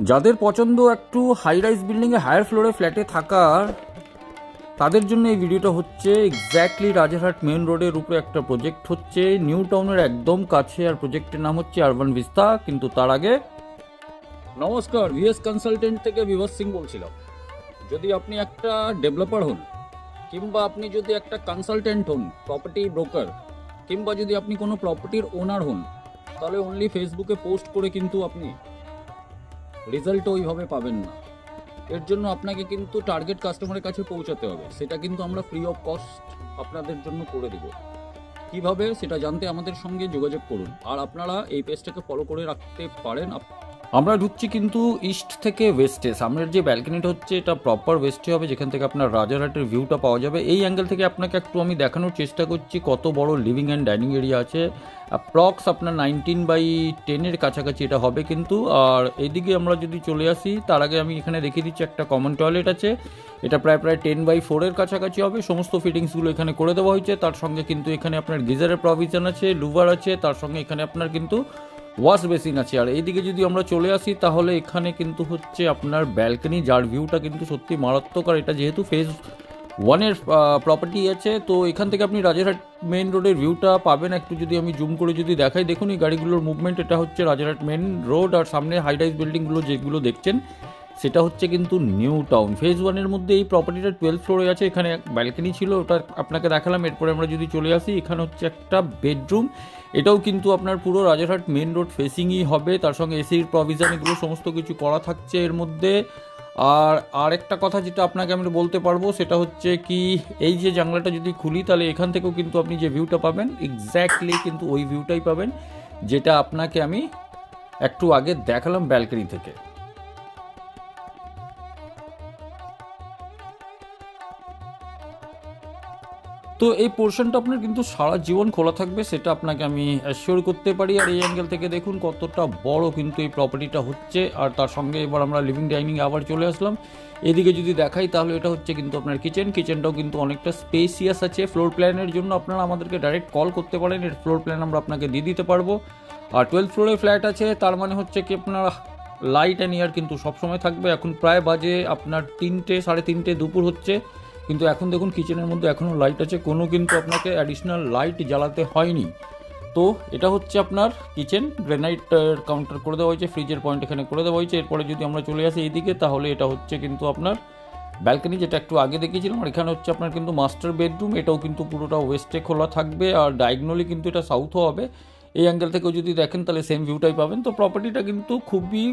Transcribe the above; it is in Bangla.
যাদের পছন্দ একটু হাই রাইজ বিল্ডিংয়ে হায়ার ফ্লোরে ফ্ল্যাটে থাকার, তাদের জন্য এই ভিডিওটা হচ্ছে। এক্স্যাক্টলি রাজারহাট মেন রোডের উপরে একটা প্রজেক্ট হচ্ছে, নিউ টাউনের একদম কাছে, আর প্রজেক্টের নাম হচ্ছে আরবান ভিস্তা। কিন্তু তার আগে নমস্কার, ভিএস কনসালটেন্ট থেকে বিভাস সিং বলছিলাম। যদি আপনি একটা ডেভেলপার হন, কিংবা আপনি যদি একটা কনসালটেন্ট হন, প্রপার্টি ব্রোকার, কিংবা যদি আপনি কোনো প্রপার্টির ওনার হন, তাহলে অনলি ফেসবুকে পোস্ট করে কিন্তু আপনি রেজাল্ট ওইভাবে পাবেন না। এর জন্য আপনাকে কিন্তু টার্গেট কাস্টমারের কাছে পৌঁছাতে হবে। সেটা কিন্তু আমরা ফ্রি অফ কস্ট আপনাদের জন্য করে দেব। কিভাবে সেটা জানতে আমাদের সঙ্গে যোগাযোগ করুন, আর আপনারা এই পেজটাকে ফলো করে রাখতে পারেন। আমরা ঢুকছি কিন্তু ইস্ট থেকে ওয়েস্টে। সামনের যে ব্যালকনিটা হচ্ছে এটা প্রপার ওয়েস্টে হবে, যেখান থেকে আপনার রাজারহাটের ভিউটা পাওয়া যাবে। এই অ্যাঙ্গেল থেকে আপনাকে একটু আমি দেখানোর চেষ্টা করছি কত বড় লিভিং অ্যান্ড ডাইনিং এরিয়া আছে। অ্যাপ্রক্স আপনার 19/10 কাছাকাছি এটা হবে কিন্তু। আর এইদিকে আমরা যদি চলে আসি, তার আগে আমি এখানে দেখিয়ে দিচ্ছি একটা কমন টয়লেট আছে। এটা প্রায় 10/4 কাছাকাছি হবে। সমস্ত ফিটিংসগুলো এখানে করে দেওয়া হয়েছে। তার সঙ্গে কিন্তু এখানে আপনার গিজারের প্রভিশন আছে, লুভার আছে, তার সঙ্গে এখানে আপনার কিন্তু ওয়াশ বেসিন আছে। আর এইদিকে যদি আমরা চলে আসি, তাহলে এখানে কিন্তু হচ্ছে আপনার ব্যালকনি, যার ভিউটা কিন্তু সত্যি মারাত্মক। আর এটা যেহেতু ফেজ 1-এর প্রপার্টি আছে, তো এখান থেকে আপনি রাজারহাট মেন রোডের ভিউটা পাবেন। একটু যদি আমি জুম করে যদি দেখাই, দেখুন এই গাড়িগুলোর মুভমেন্ট। এটা হচ্ছে রাজারহাট মেন রোড, আর সামনে হাই রাইজ বিল্ডিংগুলো যেগুলো দেখছেন সেটা হচ্ছে কিন্তু নিউ টাউন। ফেজ 1-এর মধ্যে এই প্রপার্টিটা 12 ফ্লোরে আছে। এখানে ব্যালকনি ছিল, ওটা আপনাকে দেখালাম। এরপরে আমরা যদি চলে আসি, এখানে হচ্ছে একটা বেডরুম। এটাও কিন্তু আপনার পুরো রাজারহাট মেন রোড ফেসিংই হবে। তার সঙ্গে এসির প্রভিশন, এগুলো সমস্ত কিছু করা থাকছে এর মধ্যে। আর আরেকটা কথা যেটা আপনাকে আমি বলতে পারবো, সেটা হচ্ছে কি, এই যে জানলাটা যদি খুলি, তাহলে এখান থেকেও কিন্তু আপনি যে ভিউটা পাবেন, এক্স্যাক্টলি কিন্তু ওই ভিউটাই পাবেন যেটা আপনাকে আমি একটু আগে দেখালাম ব্যালকনি থেকে। তো এই পোর্শনটা আপনার কিন্তু সারা জীবন খোলা থাকবে, সেটা আপনাকে আমি অ্যাসিওর করতে পারি। আর এই অ্যাঙ্গেল থেকে দেখুন কতটা বড় কিন্তু এই প্রপার্টিটা হচ্ছে। আর তার সঙ্গে এবার আমরা লিভিং ডাইনিং আবার চলে আসলাম। এদিকে যদি দেখাই, তাহলে এটা হচ্ছে কিন্তু আপনার কিচেনটাও কিন্তু অনেকটা স্পেসিয়াস আছে। ফ্লোর প্ল্যানের জন্য আপনারা আমাদেরকে ডাইরেক্ট কল করতে পারেন, এর ফ্লোর প্ল্যান আমরা আপনাকে দিয়ে দিতে পারবো। আর 12 ফ্লোরে ফ্ল্যাট আছে, তার মানে হচ্ছে কি আপনার লাইট অ্যান্ড এয়ার কিন্তু সবসময় থাকবে। এখন প্রায় বাজে আপনার 3টে, 3:30 দুপুর হচ্ছে, কিন্তু এখন দেখুন কিচেনের মধ্যে এখনও লাইট আছে, কোনো কিন্তু আপনাকে অ্যাডিশনাল লাইট জ্বালাতে হয়নি। তো এটা হচ্ছে আপনার কিচেন, গ্রেনাইট কাউন্টার করে দেওয়া হয়েছে, ফ্রিজের পয়েন্ট এখানে করে দেওয়া হয়েছে। এরপরে যদি আমরা চলে আসি এইদিকে, তাহলে এটা হচ্ছে কিন্তু আপনার ব্যালকনি, যেটা একটু আগে দেখিয়েছিলাম। আর এখানে হচ্ছে আপনার কিন্তু মাস্টার বেডরুম, এটাও কিন্তু পুরোটা ওয়েস্টে খোলা থাকবে। আর ডায়াগনোলি কিন্তু এটা সাউথও হবে। এই অ্যাঙ্গেল থেকেও যদি দেখেন, তাহলে সেম ভিউটাই পাবেন। তো প্রপার্টিটা কিন্তু খুবই